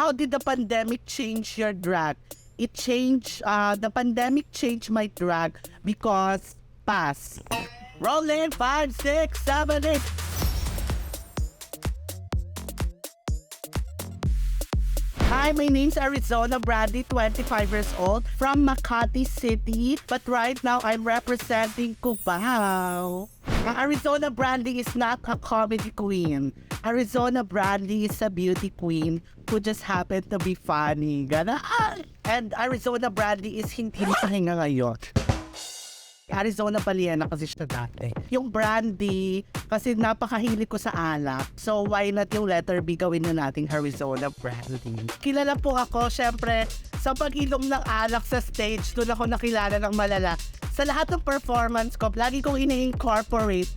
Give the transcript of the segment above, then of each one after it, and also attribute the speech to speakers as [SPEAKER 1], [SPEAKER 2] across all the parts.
[SPEAKER 1] How did the pandemic change your drag? It changed, the pandemic changed my drag because pass. Rolling 5, 6, 7, 8. Hi, my name's Arizona Brandy, 25 years old, from Makati City. But right now, I'm representing Cubao. Arizona Brandy is not a comedy queen. Arizona Brandy is a beauty queen who just happened to be funny. Ganaan! And Arizona Brandy is hindi nakahinga ngayon. Arizona Paliena kasi siya dati. Yung Brandy, kasi napakahilig ko sa alak. So why not yung letter B gawin na nating Arizona Brandy. Kilala po ako, syempre, sa pag-inom ng alak sa stage, doon ako nakilala ng malala. Sa lahat ng performance ko, lagi kong ini-incorporate,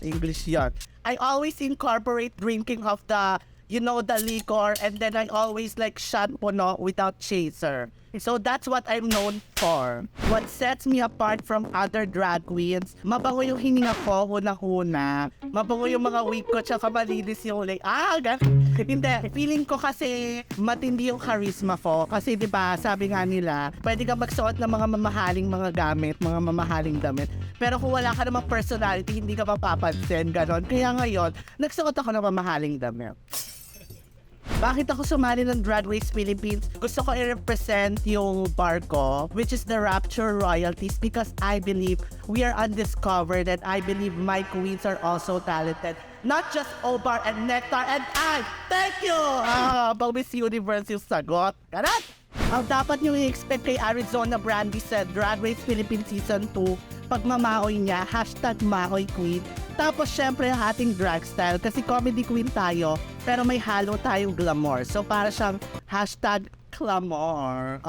[SPEAKER 1] English yan. I always incorporate drinking of the, the liquor, and then I always shot puno without chaser. So that's what I'm known for. What sets me apart from other drag queens, mabango yung hininga ko, huna-huna. Mabango yung mga wig ko, tsaka malinis yung Hindi, feeling ko kasi matindi yung charisma ko. Kasi diba, sabi nga nila, pwede ka magsuot ng mga mamahaling mga gamit, mga mamahaling damit. Pero kung wala ka namang personality, hindi ka mapapansin, ganon. Kaya ngayon, nagsuot ako ng mamahaling damit. Bakit ako sumali ng Drag Race Philippines? Gusto ko i-represent yung bar ko, which is the Rapture Royalties, because I believe we are undiscovered and I believe my queens are also talented. Not just Obar and Nectar and I. Thank you! Pag Miss Universe yung sagot. Ganun! Ang dapat nyo i-expect kay Arizona Brandy sa Drag Race Philippines Season 2, pag mamaoy niya, #MaoyQueen. Tapos syempre ang ating drag style, kasi comedy queen tayo, pero may halo tayong glamour. So para siyang #glamour.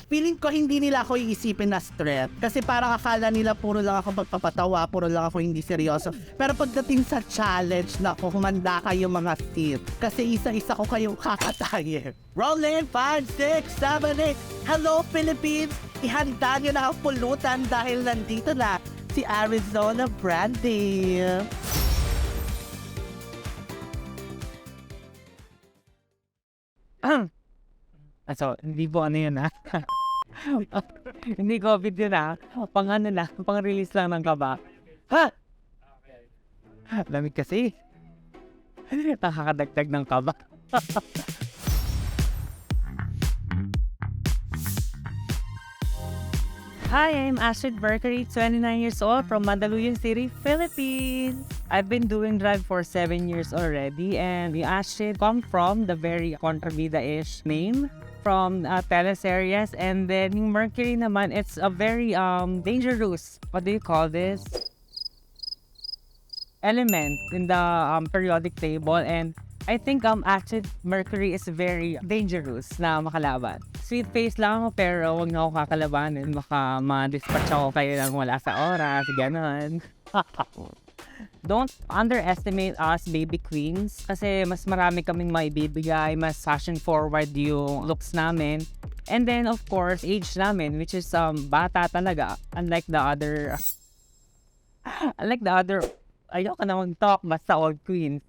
[SPEAKER 1] Feeling ko hindi nila ako iisipin na straight. Kasi parang akala nila puro lang ako magpapatawa, puro lang ako hindi seryoso. Pero pagdating sa challenge, nako, humanda kayo mga teeth. Kasi isa-isa ko kayong kakatayin. Rolling 5, 6, 7, 8. Hello Philippines! Ihanda nyo na ang pulutan dahil nandito na si Arizona Brandy.
[SPEAKER 2] So, hindi po ano yun hindi COVID yun pang release lang ng kaba. Lamig kasi. Nakakadagdag ng kaba. Hi, I'm Astrid Mercury, 29 years old from Mandaluyong City, Philippines. I've been doing drag for 7 years already, and the Astrid come from the very contrabida-ish name from teleseries, and then yung Mercury naman, it's a very dangerous, what do you call this? Element in the periodic table, and I think Astrid Mercury is very dangerous na makalaban. Sweet face lang ako pero huwag na ako kakalabanin. Baka ma-dispatch ako kayo lang wala sa oras, ganon. Don't underestimate us baby queens kasi mas marami kaming maibibigay, mas fashion forward yung looks namin. And then of course, age namin, which is bata talaga. Unlike the other, ayoko na mag-talk, basta old queens.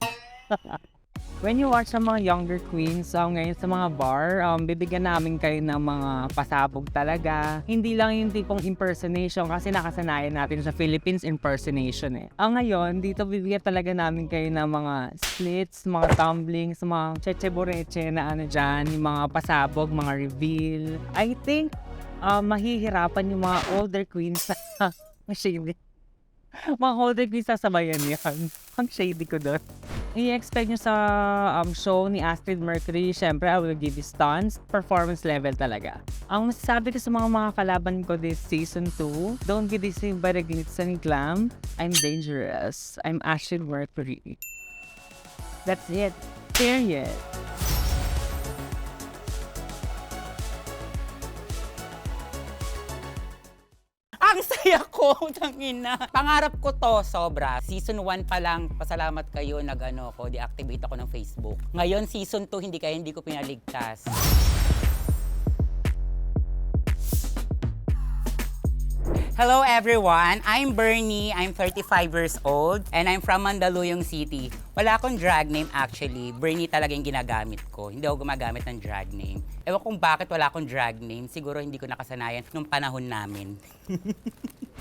[SPEAKER 2] When you watch sa mga younger queens, ngayon sa mga bar, bibigyan namin kayo ng mga pasabog talaga. Hindi lang yung tipong impersonation kasi nakasanayan natin sa Philippines impersonation ngayon, dito bibigyan talaga namin kayo ng mga splits, mga tumblings, mga cheche-boreche na dyan, yung mga pasabog, mga reveal. I think, mahihirapan yung mga older queens shady. Mga older queens sasabayan yan. Ang shady ko doon. I-expect nyo sa show ni Astrid Mercury, syempre, I will give you stunts, performance level talaga. Ang masasabi ko sa mga kalaban ko this season 2, don't be deceived by the glitz and glam. I'm dangerous. I'm Astrid Mercury. That's it. Period.
[SPEAKER 3] Ang saya ko, tangina. Pangarap ko to, sobra. Season 1 pa lang, pasalamat kayo, deactivate ako ng Facebook. Ngayon, season 2, hindi ko pinaligtas. Hello everyone, I'm Bernie, I'm 35 years old, and I'm from Mandaluyong City. Wala akong drag name actually, Bernie talaga yung ginagamit ko. Hindi ako gumagamit ng drag name. Ewan kung bakit wala akong drag name, siguro hindi ko nakasanayan nung panahon namin.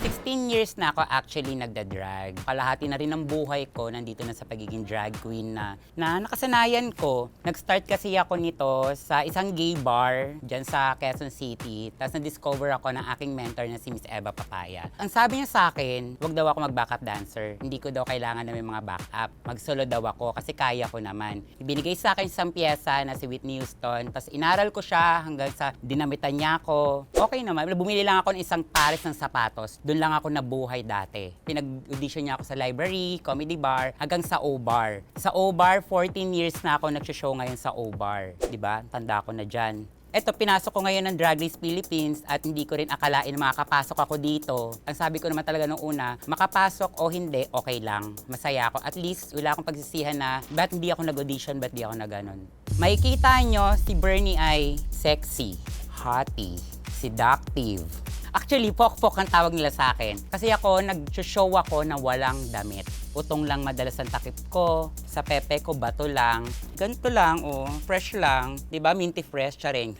[SPEAKER 3] 16 years na ako actually nagda-drag. Kalahati na rin ng buhay ko nandito na sa pagiging drag queen na nakasanayan ko. Nag-start kasi ako nito sa isang gay bar dyan sa Quezon City. Tapos na-discover ako ng aking mentor na si Miss Eva Papaya. Ang sabi niya sa akin, wag daw ako mag-backup dancer. Hindi ko daw kailangan na may mga backup. Mag-solo daw ako kasi kaya ko naman. Ibinigay sa akin isang pyesa na si Whitney Houston. Tapos inaral ko siya hanggang sa dinamitan niya ako. Okay naman. Bumili lang ako ng isang pares ng sapatos. Doon lang ako nabuhay dati. Pinag-audition niya ako sa library, comedy bar, hanggang sa O-Bar. Sa O-Bar, 14 years na ako nag-show ngayon sa O-Bar. Diba? Tanda ko na dyan. Eto, pinasok ko ngayon ng Drag Race Philippines at hindi ko rin akalain na makakapasok ako dito. Ang sabi ko naman talaga nung una, makapasok o hindi, okay lang. Masaya ako. At least, wala akong pagsisihan na, ba't hindi ako nag-audition, ba't di ako na ganun. Makikita nyo, si Bernie ay sexy, hottie, seductive. Actually, pok-pok ang tawag nila sa akin. Kasi ako, nag-show ako na walang damit. Utong lang madalas ang takip ko. Sa pepe ko, bato lang. Ganito lang, oh. Fresh lang. Diba? Minty fresh, charing.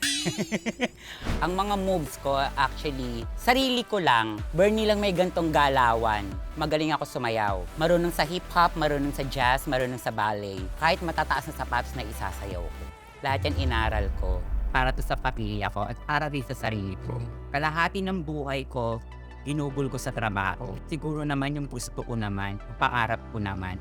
[SPEAKER 3] Ang mga moves ko, actually, sarili ko lang. Bernie lang may gantong galawan. Magaling ako sumayaw. Marunong sa hip-hop, marunong sa jazz, marunong sa ballet. Kahit matataas na sapatos na isasayaw ko. Lahat yan inaral ko. Para to sa pamilya ko at para rin sa sarili ko. Kalahati ng buhay ko, ginugol ko sa trabaho. Siguro naman yung gusto ko naman, yung pangarap ko naman.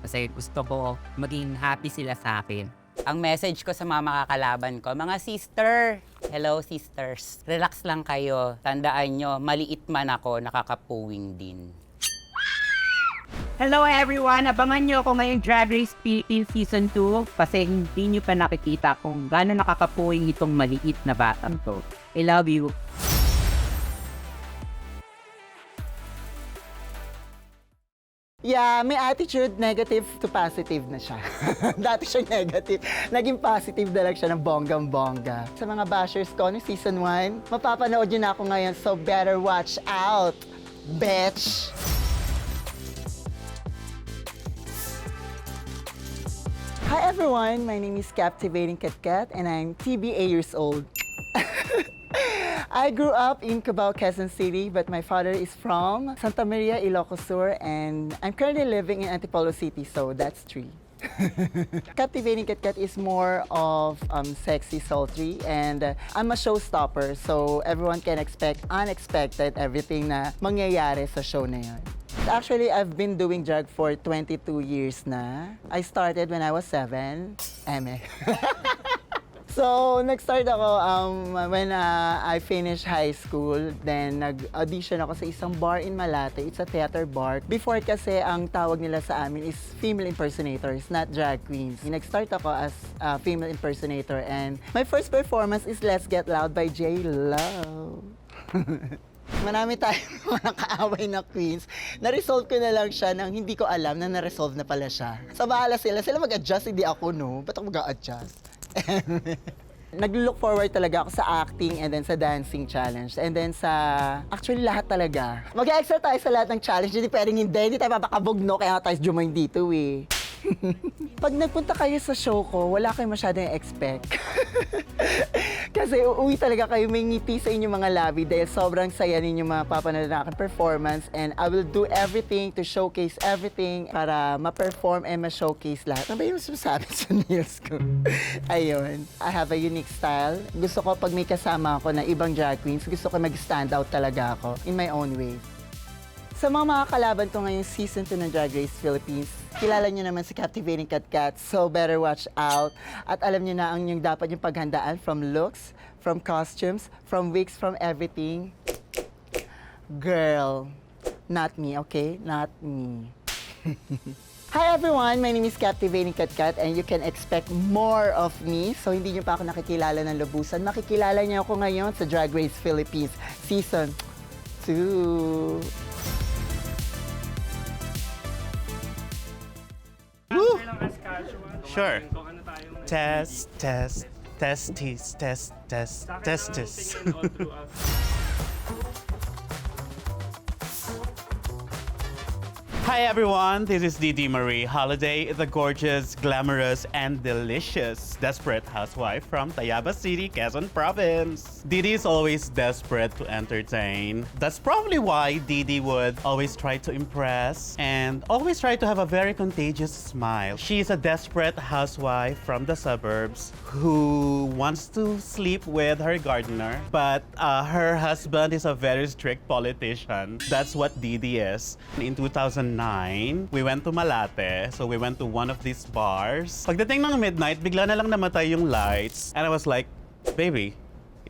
[SPEAKER 3] Kasi gusto ko maging happy sila sa akin. Ang message ko sa mga makakalaban ko, mga sister, hello sisters, relax lang kayo. Tandaan nyo, maliit man ako, nakakapuwing din.
[SPEAKER 2] Hello everyone! Abangan nyo ako ngayong Drag Race Philippines Season 2 kasi hindi nyo pa nakikita kung gaano nakakapuwing itong maliit na batang to. I love you!
[SPEAKER 4] Yeah, may attitude negative to positive na siya. Dati siya negative. Naging positive na lang siya ng bonggang-bongga. Sa mga bashers ko no Season 1, mapapanood yun ako ngayon, so better watch out, bitch! Hi everyone, my name is Captivating Katkat and I'm TBA years old. I grew up in Cubao, Quezon City, but my father is from Santa Maria, Ilocos Sur, and I'm currently living in Antipolo City, so that's 3. Captivating Katkat is more of sexy, sultry, and I'm a showstopper, so everyone can expect unexpected everything na mangyayari sa show na yun. Actually, I've been doing drag for 22 years na. I started when I was 7. So, nag-start ako when I finished high school. Then, nag-audition ako sa isang bar in Malate. It's a theater bar. Before kasi, ang tawag nila sa amin is female impersonators, not drag queens. Nag-start ako as a female impersonator. And my first performance is Let's Get Loud by J-Lo. Marami tayong mga kaaway na queens. Na-resolve ko na lang siya nang hindi ko alam na na-resolve na pala siya. Sa bahala sila. Sila mag-adjust, hindi ako, no? Ba't ako mag-adjust? Nag-look forward talaga ako sa acting and then sa dancing challenge. And then sa... Actually, lahat talaga. Mag-extra tayo sa lahat ng challenge. Hindi pwedeng hindi tayo papakabog, no? Kaya tayo join dito, eh. Pag nagpunta kayo sa show ko, wala kayo masyadong expect. Kasi uuwi talaga kayo, may ngiti sa inyong mga labi dahil sobrang saya ninyo mapapanood na aking performance and I will do everything to showcase everything para ma-perform and ma-showcase lahat. Ano ba yung masasabi sa nails ko? Ayun. I have a unique style. Gusto ko pag may kasama ako na ibang drag queens, gusto ko mag-stand out talaga ako in my own way. Sa mga kalaban ko ngayong Season 2 ng Drag Race Philippines, kilala nyo naman si Captivating Katkat, so better watch out. At alam nyo na ang yung dapat yung paghandaan from looks, from costumes, from wigs, from everything. Girl, not me, okay? Not me. Hi everyone, my name is Captivating Katkat and you can expect more of me. So hindi nyo pa ako nakikilala ng lubusan. Makikilala niyo ako ngayon sa Drag Race Philippines Season 2.
[SPEAKER 5] Sure. Test, test, testes, test, test, testis. Hi everyone, this is Didi Marie Holiday, the gorgeous, glamorous, and delicious desperate housewife from Tayabas City, Quezon Province. Didi is always desperate to entertain. That's probably why Didi would always try to impress and always try to have a very contagious smile. She's a desperate housewife from the suburbs who wants to sleep with her gardener, but her husband is a very strict politician. That's what Didi is. In 2009, we went to Malate. So we went to one of these bars. Pagdating ng midnight, bigla na lang namatay yung lights. And I was like, baby,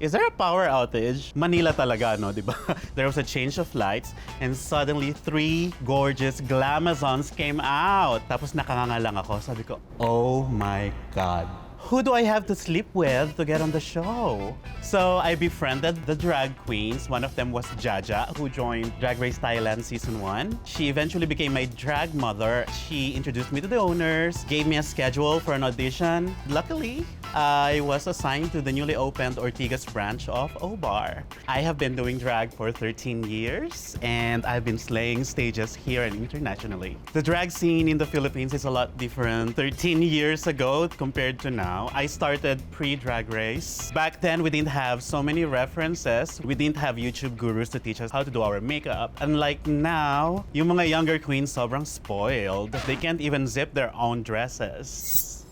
[SPEAKER 5] is there a power outage? Manila talaga, no, di ba? There was a change of lights and suddenly 3 gorgeous glamazons came out. Tapos nakanganga lang ako. Sabi ko, oh my God. Who do I have to sleep with to get on the show? So I befriended the drag queens. One of them was Jaja, who joined Drag Race Thailand Season 1. She eventually became my drag mother. She introduced me to the owners, gave me a schedule for an audition. Luckily, I was assigned to the newly opened Ortigas branch of O-Bar. I have been doing drag for 13 years, and I've been slaying stages here and internationally. The drag scene in the Philippines is a lot different 13 years ago compared to now. I started pre-Drag Race. Back then, we didn't have so many references. We didn't have YouTube gurus to teach us how to do our makeup. Unlike now, yung mga younger queens sobrang spoiled. They can't even zip their own dresses.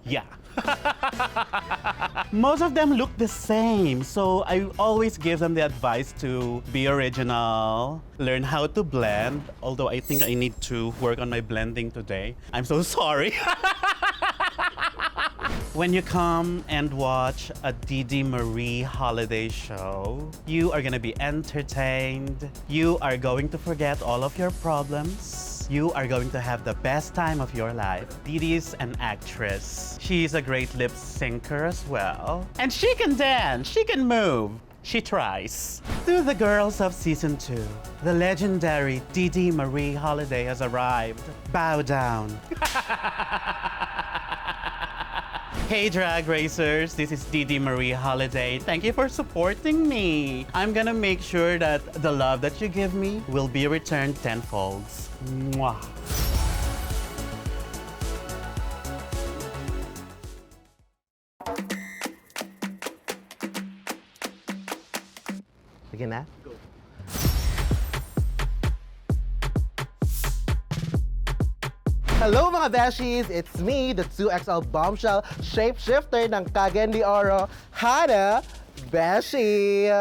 [SPEAKER 5] Yeah. Most of them look the same, so I always give them the advice to be original, learn how to blend, although I think I need to work on my blending today. I'm so sorry. When you come and watch a Didi Marie holiday show, you are gonna be entertained. You are going to forget all of your problems. You are going to have the best time of your life. Didi is an actress. She's a great lip syncer as well. And she can dance, she can move. She tries. To the girls of Season 2, the legendary Didi Marie Holiday has arrived. Bow down. Hey Drag Racers, this is Didi Marie Holiday. Thank you for supporting me. I'm gonna make sure that the love that you give me will be returned tenfolds. Mwah.
[SPEAKER 6] Sige na? Hello mga beshies! It's me, the 2XL bombshell shapeshifter ng Cagayan de Oro, Hana Beshi!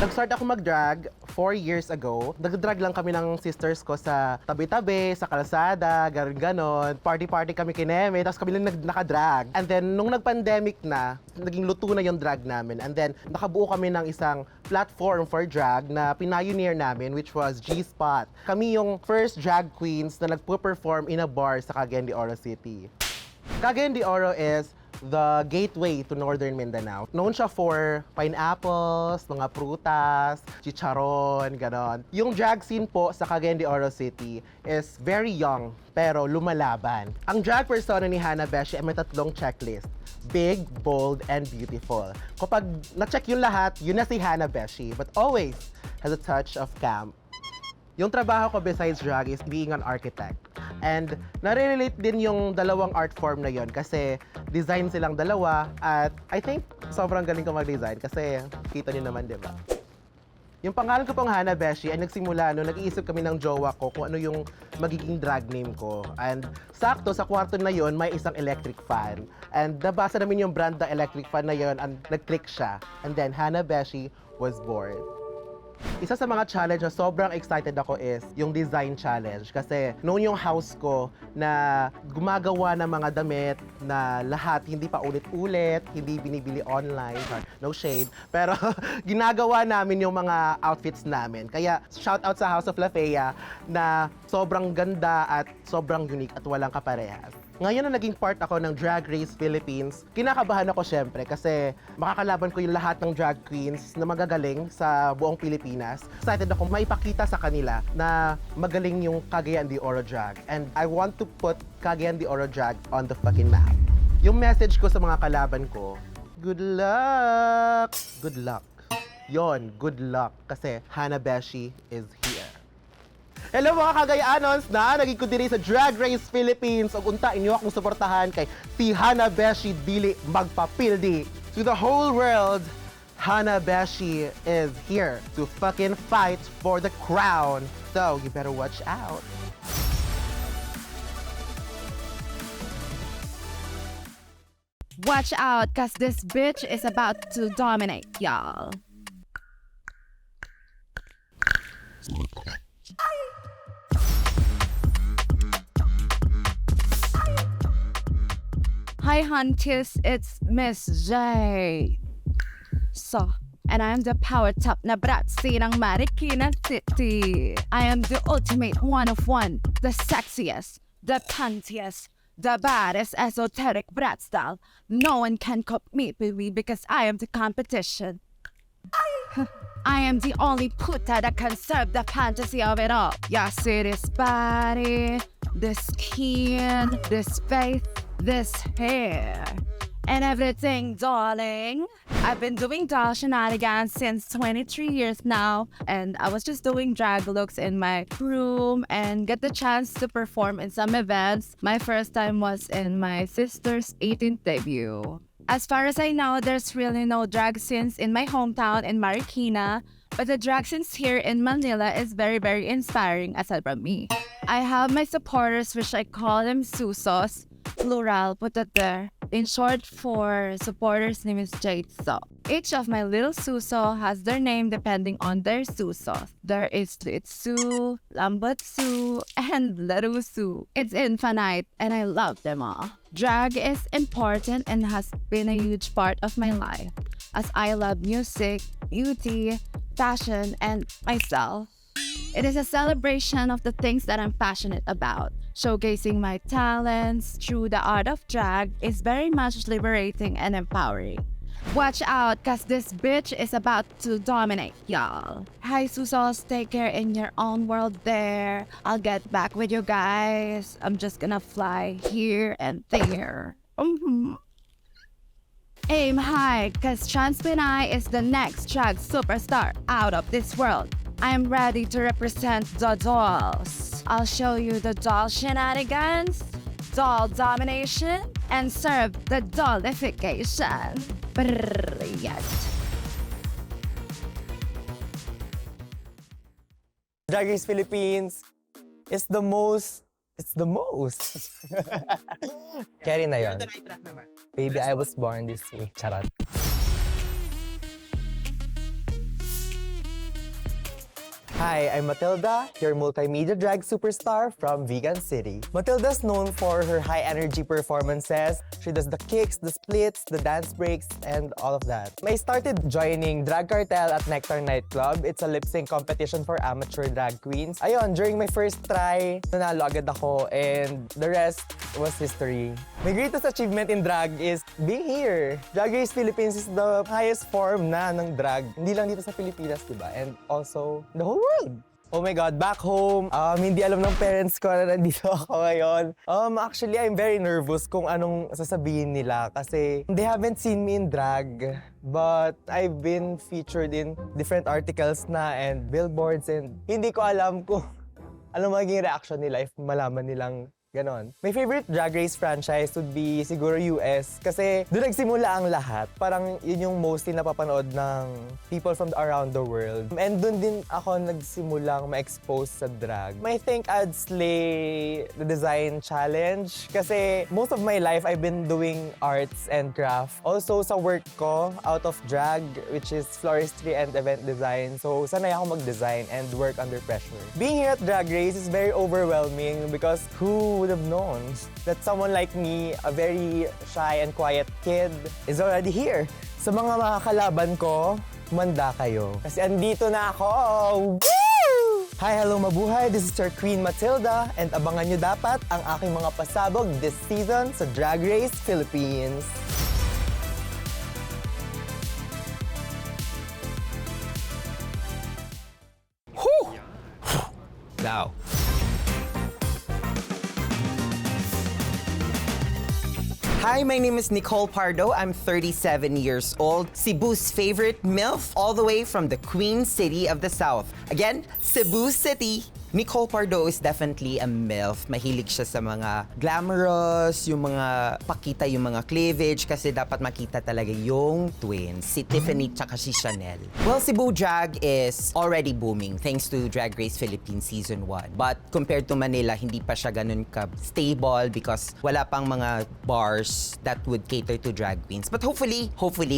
[SPEAKER 6] Nag-start ako mag-drag 4 years ago. Nag-drag lang kami ng sisters ko sa tabi-tabi, sa kalsada, ganon. Party-party kami kineme, tapos kami lang naka-drag. And then, nung nag-pandemic na, naging luto na yung drag namin. And then, nakabuo kami ng isang platform for drag na pioneer namin, which was G-Spot. Kami yung first drag queens na nagpo-perform in a bar sa Cagayan de Oro City. Cagayan de Oro is the gateway to Northern Mindanao. Known siya for pineapples, mga prutas, chicharon, ganon. Yung drag scene po sa Cagayan de Oro City is very young, pero lumalaban. Ang drag persona ni Hana Beshi ay may 3 checklist. Big, bold, and beautiful. Kapag na-check yung lahat, yun na si Hana Beshi, but always has a touch of camp. Yung trabaho ko besides drag is being an architect. And nare-relate din yung dalawang art form na yon kasi design silang dalawa at I think sobrang galing ko mag-design kasi kita niyo naman, di ba? Yung pangalan ko pong Hana Beshi ay nagsimula no, nag-iisip kami ng jowa ko kung ano yung magiging drag name ko. And sakto sa kwarto na yon may isang electric fan. And nabasa namin yung brand ng electric fan na yon and nag-click siya. And then Hana Beshi was born. Isa sa mga challenge na sobrang excited ako is yung design challenge. Kasi noon yung house ko na gumagawa ng mga damit na lahat hindi pa ulit-ulit, hindi binibili online, no shade. Pero ginagawa namin yung mga outfits namin. Kaya shout out sa House of La Fea na sobrang ganda at sobrang unique at walang kaparehas. Ngayon na naging part ako ng Drag Race Philippines, kinakabahan ako syempre kasi makakalaban ko yung lahat ng drag queens na magagaling sa buong Pilipinas. Excited ako maipakita sa kanila na magaling yung Cagayan de Oro drag. And I want to put Cagayan de Oro drag on the fucking map. Yung message ko sa mga kalaban ko, good luck! Good luck. Yon, good luck. Kasi Hana Beshi is here. Hello mga kagayanons na naging ko diri sa Drag Race Philippines ug unta inyo akong suportahan kay si Hana Beshi dili magpapildi. To the whole world, Hana Beshi is here to fucking fight for the crown. So you better watch out.
[SPEAKER 7] Watch out, cause this bitch is about to dominate, y'all. Hi, Hunties, it's Miss J. So, and I am the power top na bratsi ng Marikina City. I am the ultimate one of one, the sexiest, the pantiest, the baddest esoteric brat style. No one can compete with me because I am the competition. I am the only puta that can serve the fantasy of it all. Y'all see this body, this skin, this face, this hair, and everything, darling. I've been doing doll shenanigans since 23 years now, and I was just doing drag looks in my room and get the chance to perform in some events. My first time was in my sister's 18th debut. As far as I know, there's really no drag scenes in my hometown in Marikina, but the drag scenes here in Manila is very, very inspiring aside from me. I have my supporters, which I call them Susos, plural, put that there. In short, for supporters, name is Jade So. Each of my little Suso has their name depending on their Susos. There is Litsu, Lambatsu, and Larusu. It's infinite, and I love them all. Drag is important and has been a huge part of my life, as I love music, beauty, fashion, and myself. It is a celebration of the things that I'm passionate about. Showcasing my talents through the art of drag is very much liberating and empowering. Watch out, cause this bitch is about to dominate, y'all. Hi, Susos, take care in your own world there. I'll get back with you guys. I'm just gonna fly here and there. Aim high, cause Transpinai is the next drag superstar out of this world. I am ready to represent the dolls. I'll show you the doll shenanigans, doll domination, and serve the dollification. Brilliant.
[SPEAKER 8] Drag Race Philippines is the most. It's the most. Carry na yun. Baby, I was born this way. Charot. Hi, I'm Matilda, your multimedia drag superstar from Vegan City. Matilda's known for her high-energy performances. She does the kicks, the splits, the dance breaks, and all of that. I started joining Drag Cartel at Nectar Nightclub. It's a lip-sync competition for amateur drag queens. Ayun, during my first try, nanalo agad ako, and the rest was history. My greatest achievement in drag is being here. Drag Race Philippines is the highest form na ng drag. Hindi lang dito sa Pilipinas, diba? And also, the whole world. Oh my God, back home, hindi alam ng parents ko na nandito ako ngayon. Actually, I'm very nervous kung anong sasabihin nila kasi they haven't seen me in drag. But I've been featured in different articles na and billboards and hindi ko alam kung ano magiging reaction nila if malaman nilang ganon. My favorite Drag Race franchise would be siguro US kasi doon nagsimula ang lahat. Parang yun yung mostly napapanood ng people from around the world. And doon din ako nagsimulang ma-expose sa drag. I think I'd slay the design challenge kasi most of my life I've been doing arts and craft. Also sa work ko out of drag which is floristry and event design. So sanay ako mag-design and work under pressure. Being here at Drag Race is very overwhelming because who would have known that someone like me, a very shy and quiet kid, is already here. Sa mga makakalaban ko, manda kayo. Kasi andito na ako! Woo! Hi, hello, mabuhay! This is your Queen Matilda and abangan nyo dapat ang aking mga pasabog this season sa Drag Race Philippines. Now.
[SPEAKER 9] Hi, my name is Nicole Pardo. I'm 37 years old, Cebu's favorite MILF, all the way from the Queen City of the South. Again, Cebu City. Nicole Pardo is definitely a MILF. Mahilig siya sa mga glamorous, yung mga pakita yung mga cleavage kasi dapat makita talaga yung twins, si Tiffany tsaka si Chanel. Well, Cebu Drag is already booming thanks to Drag Race Philippines Season 1. But compared to Manila, hindi pa siya ganun ka-stable because wala pang mga bars that would cater to drag queens. But hopefully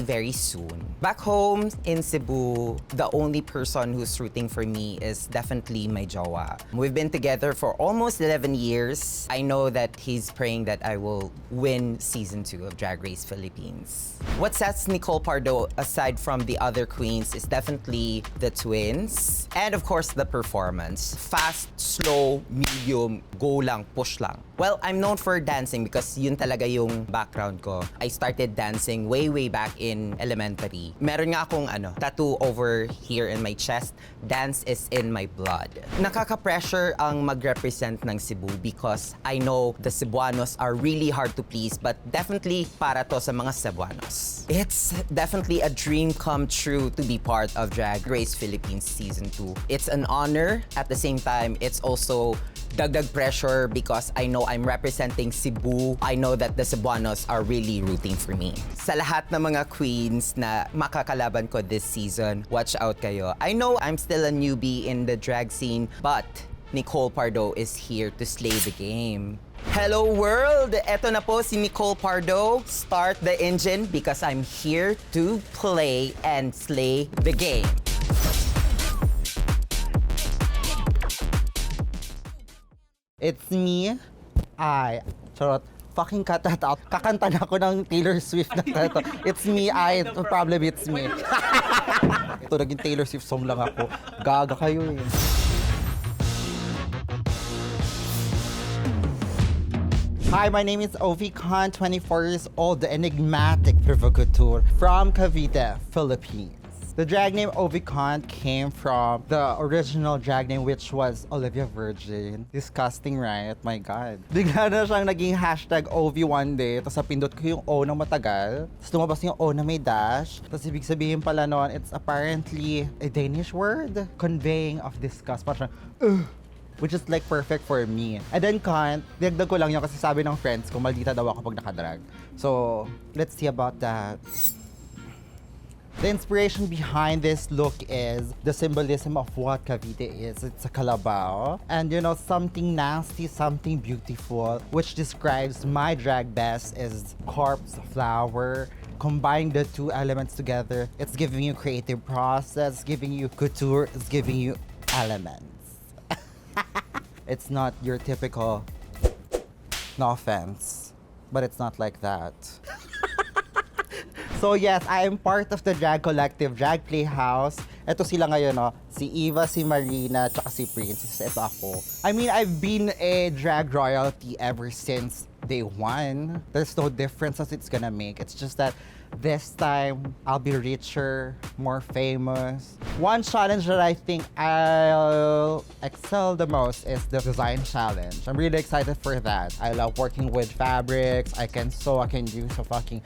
[SPEAKER 9] very soon. Back home in Cebu, the only person who's rooting for me is definitely my jowa. We've been together for almost 11 years. I know that he's praying that I will win Season 2 of Drag Race Philippines. What sets Nicole Pardo aside from the other queens is definitely the twins and of course the performance. Fast, slow, medium, go lang, push lang. Well, I'm known for dancing because yun talaga yung background ko. I started dancing way back in elementary. Meron nga akong tattoo over here in my chest. Dance is in my blood. Nakaka-pressure ang mag-represent ng Cebu because I know the Cebuanos are really hard to please but definitely para to sa mga Cebuanos. It's definitely a dream come true to be part of Drag Race Philippines Season 2. It's an honor. At the same time, it's also dagdag pressure because I know I'm representing Cebu. I know that the Cebuanos are really rooting for me. Sa lahat ng mga queens na makakalaban ko this season, watch out kayo. I know I'm still a newbie in the drag scene, but Nicole Pardo is here to slay the game. Hello world! Eto na po si Nicole Pardo. Start the engine because I'm here to play and slay the game.
[SPEAKER 4] It's me. Charot. Fucking cut that out. Kakanta na ako ng Taylor Swift na ito. It's me, the problem, it's me. Ito, naging Taylor Swift song lang ako. Gaga kayo eh. Hi, my name is Ovi Khan, 24 years old, the enigmatic provocateur from Cavite, Philippines. The drag name Ovi Khan came from the original drag name which was Olivia Virgin. Disgusting, right? My God. Bigla na siyang naging hashtag Ovi one day. Tapos napindot ko yung O na matagal. Tapos lumabas yung O na may dash. Tapos ibig sabihin pala noon, it's apparently a Danish word conveying of disgust. Parang which is like perfect for me. And then Kant, dinagdag ko lang yun kasi sabi ng friends ko, maldita daw ako pag nakadrag. So, let's see about that. The inspiration behind this look is the symbolism of what Cavite is. It's a kalabaw. And you know, something nasty, something beautiful, which describes my drag best is corpse flower. Combining the two elements together, it's giving you creative process, giving you couture, it's giving you elements. It's not your typical, no offense, but it's not like that. So yes, I am part of the drag collective, Drag Playhouse. Ito sila ngayon, no? Si Eva, si Marina, tsaka si Princess. Ito ako. I mean, I've been a drag royalty ever since day one. There's no difference as it's gonna make. It's just that this time, I'll be richer, more famous. One challenge that I think I'll excel the most is the design challenge. I'm really excited for that. I love working with fabrics. I can sew, I can do so fucking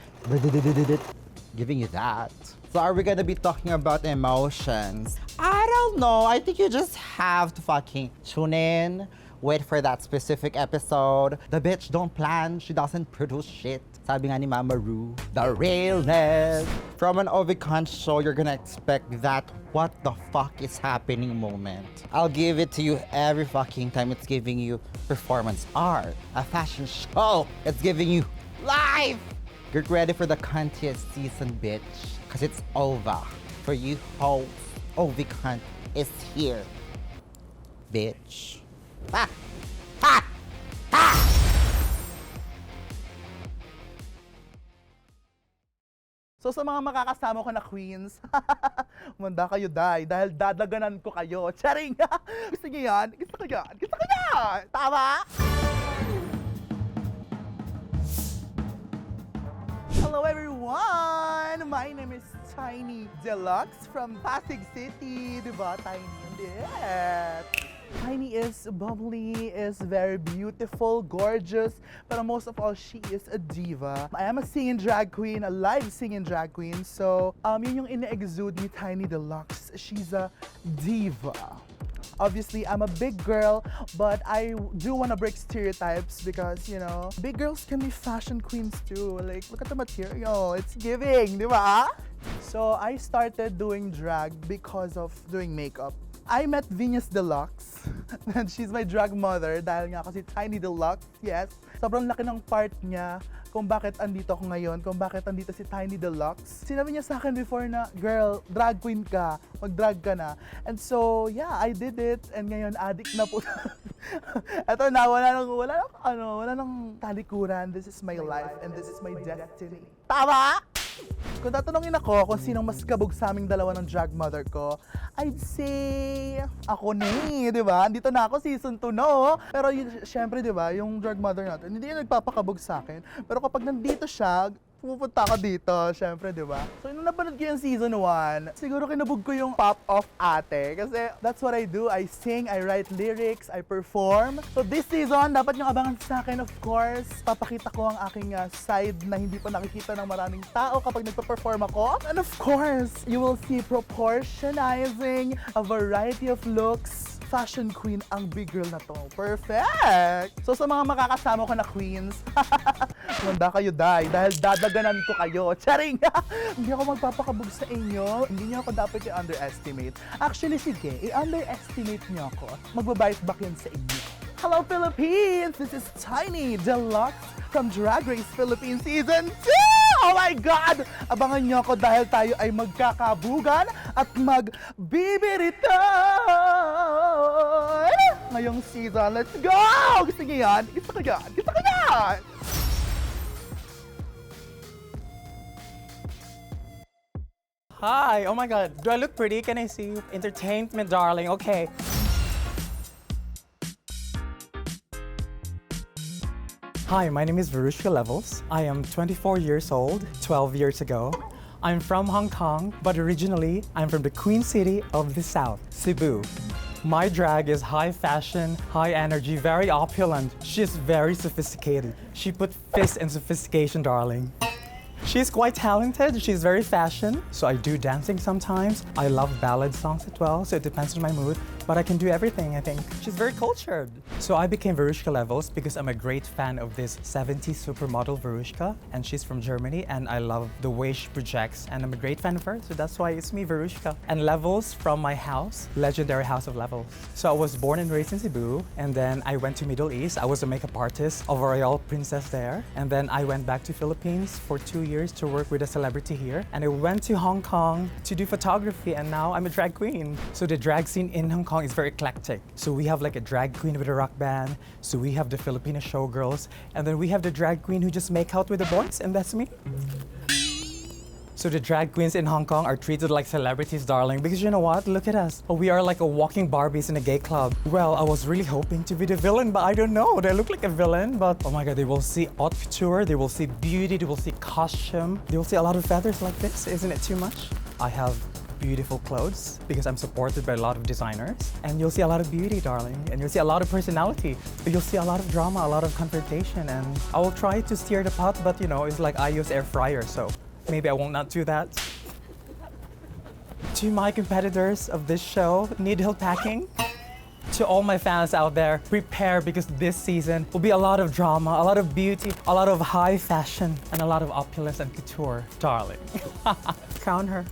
[SPEAKER 4] giving you that. So are we gonna be talking about emotions? I don't know. I think you just have to fucking tune in, wait for that specific episode. The bitch don't plan, she doesn't produce shit. Sabi nga ni Mama Ru, the realness. From an Ovicon show, you're gonna expect that what the fuck is happening moment. I'll give it to you every fucking time. It's giving you performance art, a fashion show. It's giving you life. Get ready for the contest season, bitch. Cause it's over. For you hoes, Ovicon is here. Bitch. Ha! Ha! Ha!
[SPEAKER 6] So sa mga makakasama ko na queens, manda kayo dahil dadaganan ko kayo. Charing! Gusto niyo yan? Gusto ko yan? Gusto ko yan! Tama? Hello everyone! My name is Tiny Deluxe from Pasig City. Diba? Tiny. Yeah. Tiny is bubbly, is very beautiful, gorgeous, but most of all, she is a diva. I am a singing drag queen, a live singing drag queen. So, yun yung ina-exude ni Tiny Deluxe. She's a diva. Obviously, I'm a big girl, but I do want to break stereotypes because, you know, big girls can be fashion queens too. Like, look at the material. It's giving, di ba? So, I started doing drag because of doing makeup. I met Venus Deluxe, and she's my drag mother dahil nga kasi Tiny Deluxe, yes. Sobrang laki ng part niya kung bakit andito ako ngayon, kung bakit andito si Tiny Deluxe. Sinabi niya sa akin before na, girl, drag queen ka, mag-drag ka na. And so, yeah, I did it, and ngayon addict na po. Eto na, wala nang talikuran. This is my life, and this is my destiny. Tama? Kung tatanungin ako kung sinong mas kabog sa aming dalawa ng drag mother ko, I'd say, ako ni, di ba? Andito na ako, season 2 no? Pero syempre, di ba, yung drag mother natin, hindi yan nagpapakabog sa akin. Pero kapag nandito siya, pupunta ka dito, syempre, di ba? So, nung napanood ko yung season 1, siguro kinabog ko yung pop-off ate. Kasi that's what I do. I sing, I write lyrics, I perform. So, this season, dapat yung abangan sa akin, of course. Papakita ko ang aking side na hindi pa nakikita ng maraming tao kapag nagpa-perform ako. And of course, you will see proportionizing a variety of looks. Fashion queen ang big girl na to. Perfect! So sa mga makakasama ko na queens, manda kayo dahil dadaganan ko kayo. Charing! Hindi ako magpapakabog sa inyo. Hindi niyo ako dapat i-underestimate. Actually, sige, i-underestimate niyo ako. Magbabayad back yan sa inyo. Hello Philippines! This is Tiny Deluxe from Drag Race Philippines Season 2! Oh my God! Abangan niyo ako dahil tayo ay magkakabugan at magbibiritan! Ngayong season, let's go! Gusto niyo yan? Gusto ko yan! Gusto ko yan!
[SPEAKER 10] Hi, oh my God, do I look pretty? Can I see you? Entertain me, darling, okay. Hi, my name is Verushka Levels. I am 24 years old, 12 years ago. I'm from Hong Kong, but originally I'm from the Queen City of the South, Cebu. My drag is high fashion, high energy, very opulent. She's very sophisticated. She put fist in sophistication, darling. She's quite talented, she's very fashion, so I do dancing sometimes. I love ballad songs as well, so it depends on my mood, but I can do everything, I think. She's very cultured. So I became Verushka Levels because I'm a great fan of this 70s supermodel Verushka, and she's from Germany, and I love the way she projects, and I'm a great fan of her, so that's why it's me, Verushka. And Levels from my house, legendary House of Levels. So I was born and raised in Cebu, and then I went to Middle East. I was a makeup artist of a royal princess there, and then I went back to Philippines for 2 years to work with a celebrity here, and I went to Hong Kong to do photography, and now I'm a drag queen. So the drag scene in Hong Kong is very eclectic. So we have like a drag queen with a rock band, so we have the Filipino showgirls, and then we have the drag queen who just make out with the boys, and that's me. So the drag queens in Hong Kong are treated like celebrities, darling, because you know what? Look at us. We are like a walking Barbies in a gay club. Well, I was really hoping to be the villain, but I don't know. They look like a villain, but oh my God, they will see haute couture, they will see beauty, they will see costume, they will see a lot of feathers like this. Isn't it too much? I have beautiful clothes because I'm supported by a lot of designers, and you'll see a lot of beauty, darling, and you'll see a lot of personality, but you'll see a lot of drama, a lot of confrontation, and I will try to steer the pot, but you know, it's like I use air fryer, so maybe I will not do that. To my competitors of this show, need help packing? To all my fans out there, prepare because this season will be a lot of drama, a lot of beauty, a lot of high fashion, and a lot of opulence and couture, darling. Crown her.